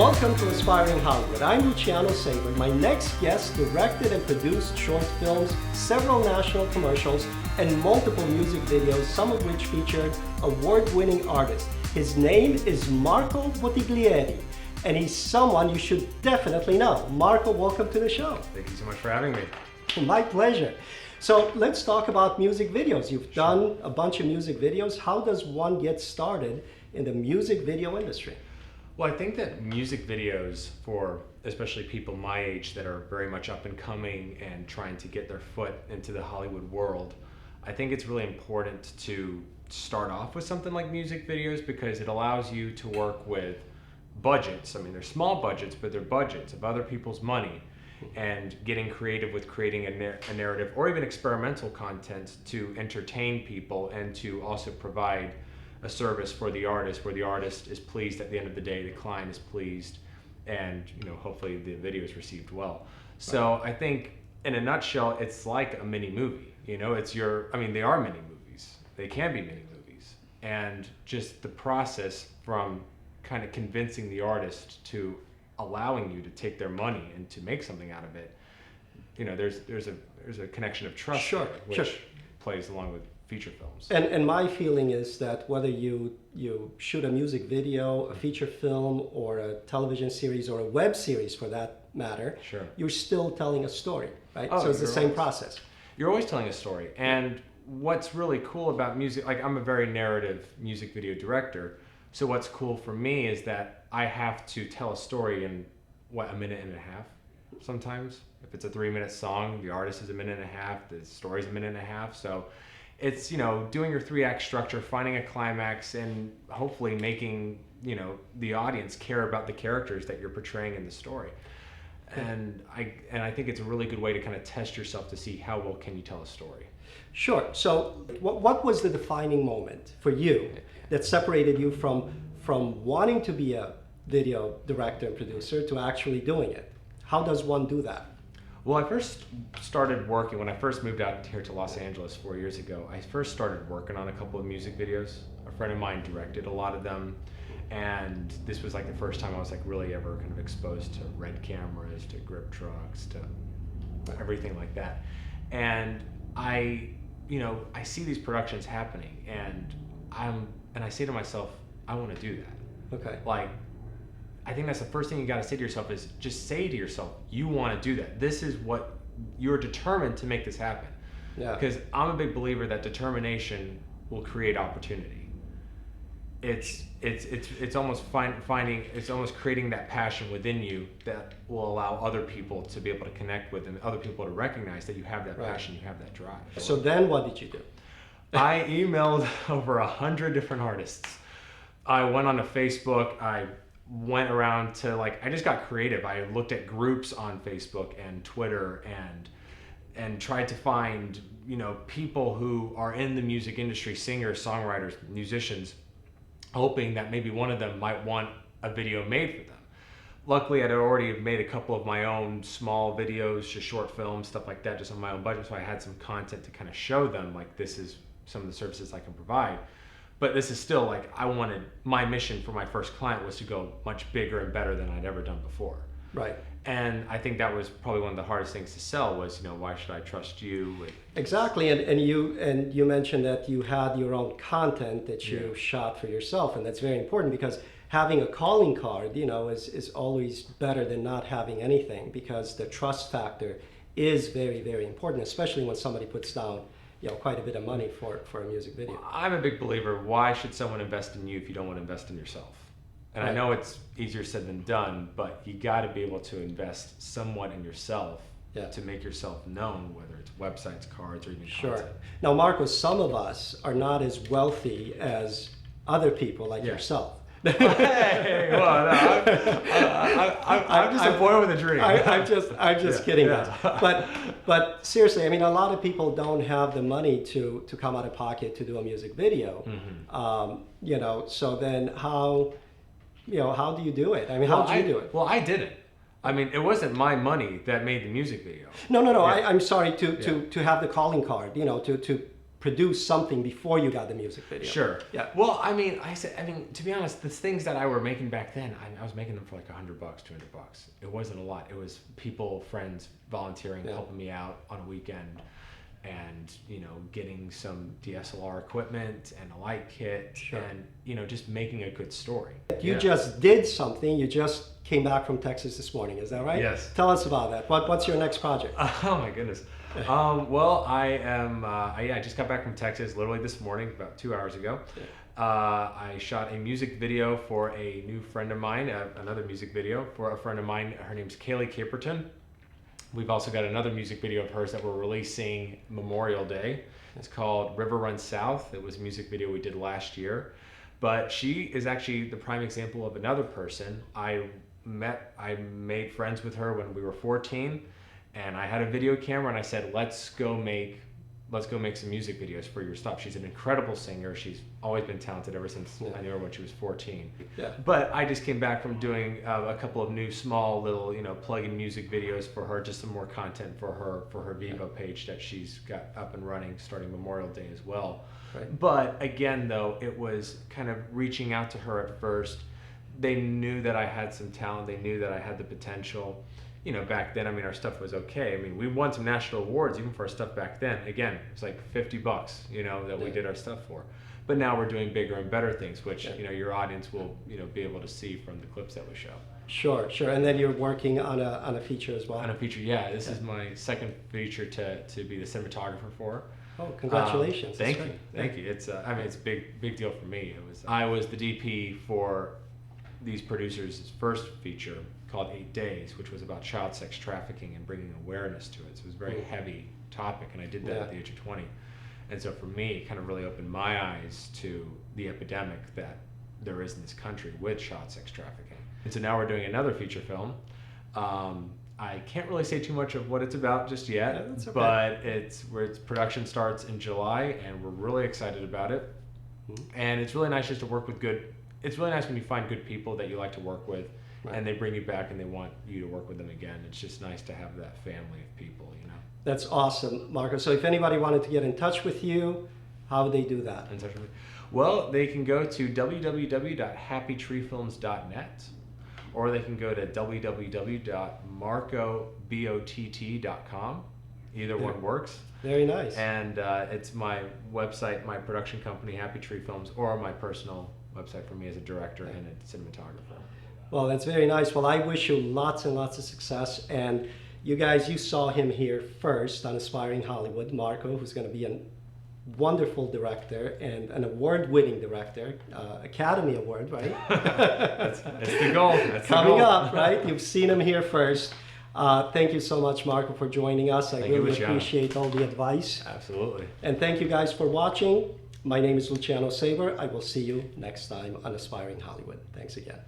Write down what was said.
Welcome to Aspiring Hollywood. I'm Luciano Saber. My next guest directed and produced short films, several national commercials, and multiple music videos, some of which featured award-winning artists. His name is Marco Bottiglieri, and he's someone you should definitely know. Marco, welcome to the show. Thank you so much for having me. My pleasure. So let's talk about music videos. You've done a bunch of music videos. How does one get started in the music video industry? Well, I think that music videos for especially people my age that are very much up and coming and trying to get their foot into the Hollywood world, I think it's really important to start off with something like music videos because it allows you to work with budgets. I mean, they're small budgets, but they're budgets of other people's money, and getting creative with creating a narrative or even experimental content to entertain people and to also provide a service for the artist where the artist is pleased at the end of the day, the client is pleased, and hopefully the video is received well. So I think in a nutshell, it's like a mini movie. They are mini movies. They can be mini movies. And just the process from kind of convincing the artist to allowing you to take their money and to make something out of it, there's a connection of trust there, which plays along with feature films. And my feeling is that whether you shoot a music video, a feature film, or a television series, or a web series for that matter, you're still telling a story, right? So it's the same process. You're always telling a story. And what's really cool about music, like I'm a very narrative music video director, so what's cool for me is that I have to tell a story in, a minute and a half sometimes. If it's a 3-minute song, the artist is a minute and a half, the story's a minute and a half. So it's, doing your 3-act structure, finding a climax, and hopefully making, the audience care about the characters that you're portraying in the story. And I think it's a really good way to kind of test yourself to see how well can you tell a story. Sure. So what was the defining moment for you that separated you from wanting to be a video director and producer to actually doing it? How does one do that? Well, I first started working, when I first moved out here to Los Angeles 4 years ago, I first started working on a couple of music videos. A friend of mine directed a lot of them, and this was like the first time I was like really ever kind of exposed to red cameras, to grip trucks, to everything like that. And I see these productions happening, and I say to myself, I want to do that. Okay. Like, I think that's the first thing you got to say to yourself is just say to yourself, you want to do that. This is what you're determined to make this happen. Yeah. Because I'm a big believer that determination will create opportunity. It's almost it's almost creating that passion within you that will allow other people to be able to connect with and other people to recognize that you have that passion, you have that drive. So then what did you do? I emailed over 100 different artists. I went on to Facebook. I went around to I just got creative. I looked at groups on Facebook and Twitter and tried to find, people who are in the music industry, singers, songwriters, musicians, hoping that maybe one of them might want a video made for them. Luckily, I'd already made a couple of my own small videos, just short films, stuff like that, just on my own budget. So I had some content to kind of show them, this is some of the services I can provide. But this is still my mission for my first client was to go much bigger and better than I'd ever done before. Right. And I think that was probably one of the hardest things to sell was, why should I trust you? Exactly. And you mentioned that you had your own content that you shot for yourself, and that's very important because having a calling card, is always better than not having anything, because the trust factor is very, very important, especially when somebody puts down quite a bit of money for a music video. I'm a big believer, why should someone invest in you if you don't want to invest in yourself? And I know it's easier said than done, but you got to be able to invest somewhat in yourself to make yourself known, whether it's websites, cards, or even content. Now, Marco, some of us are not as wealthy as other people like yourself. Hey, well, no, I'm just a boy with a dream. I'm just kidding, guys. But seriously, a lot of people don't have the money to come out of pocket to do a music video. Mm-hmm. So then how do you do it? How did you do it? Well, I didn't. It wasn't my money that made the music video. No. I'm sorry to have the calling card. To produce something before you got the music video. Sure. Yeah. Well, I mean, to be honest, the things that I were making back then, I was making them for like $100, $200. It wasn't a lot. It was people, friends, volunteering, helping me out on a weekend, and getting some DSLR equipment and a light kit, and just making a good story. You just did something. You just came back from Texas this morning. Is that right? Yes. Tell us about that. What's your next project? Oh my goodness. Well, I just got back from Texas literally this morning, about 2 hours ago. I shot a music video for a new friend of mine, another music video for a friend of mine. Her name's Kaylee Caperton. We've also got another music video of hers that we're releasing Memorial Day. It's called River Runs South. It was a music video we did last year. But she is actually the prime example of another person. I made friends with her when we were 14, and I had a video camera, and I said, let's go make some music videos for your stuff. She's an incredible singer. She's always been talented ever since I knew her when she was 14. Yeah. But I just came back from doing a couple of new small little, plug-in music videos for her, just some more content for her Vivo page that she's got up and running starting Memorial Day as well. Right. But again, though, it was kind of reaching out to her at first. They knew that I had some talent. They knew that I had the potential. Back then, our stuff was okay. We won some national awards even for our stuff back then. Again, it was like $50, that we did our stuff for. But now we're doing bigger and better things, which, your audience will, be able to see from the clips that we show. Sure. And then you're working on a feature as well? On a feature, yeah. This is my second feature to be the cinematographer for. Oh, congratulations. Thank you. It's, it's a big deal for me. I was the DP for these producers' first feature, called 8 Days, which was about child sex trafficking and bringing awareness to it. So it was a very heavy topic, and I did that at the age of 20. And so for me, it kind of really opened my eyes to the epidemic that there is in this country with child sex trafficking. And so now we're doing another feature film. I can't really say too much of what it's about just yet, but its production starts in July, and we're really excited about it. And it's really nice just to work with it's really nice when you find good people that you like to work with. Right. And they bring you back and they want you to work with them again. It's just nice to have that family of people, That's awesome, Marco. So if anybody wanted to get in touch with you, how would they do that? In touch with me? Well, they can go to www.happytreefilms.net, or they can go to www.marcobott.com. Either one works. Very nice. And it's my website, my production company, Happy Tree Films, or my personal website for me as a director and a cinematographer. Well, that's very nice. Well, I wish you lots and lots of success. And you guys, you saw him here first on Aspiring Hollywood, Marco, who's going to be a wonderful director and an award-winning director, Academy Award, right? that's the goal. That's coming up, right? You've seen him here first. Thank you so much, Marco, for joining us. I really appreciate all the advice. Absolutely. And thank you guys for watching. My name is Luciano Saber. I will see you next time on Aspiring Hollywood. Thanks again.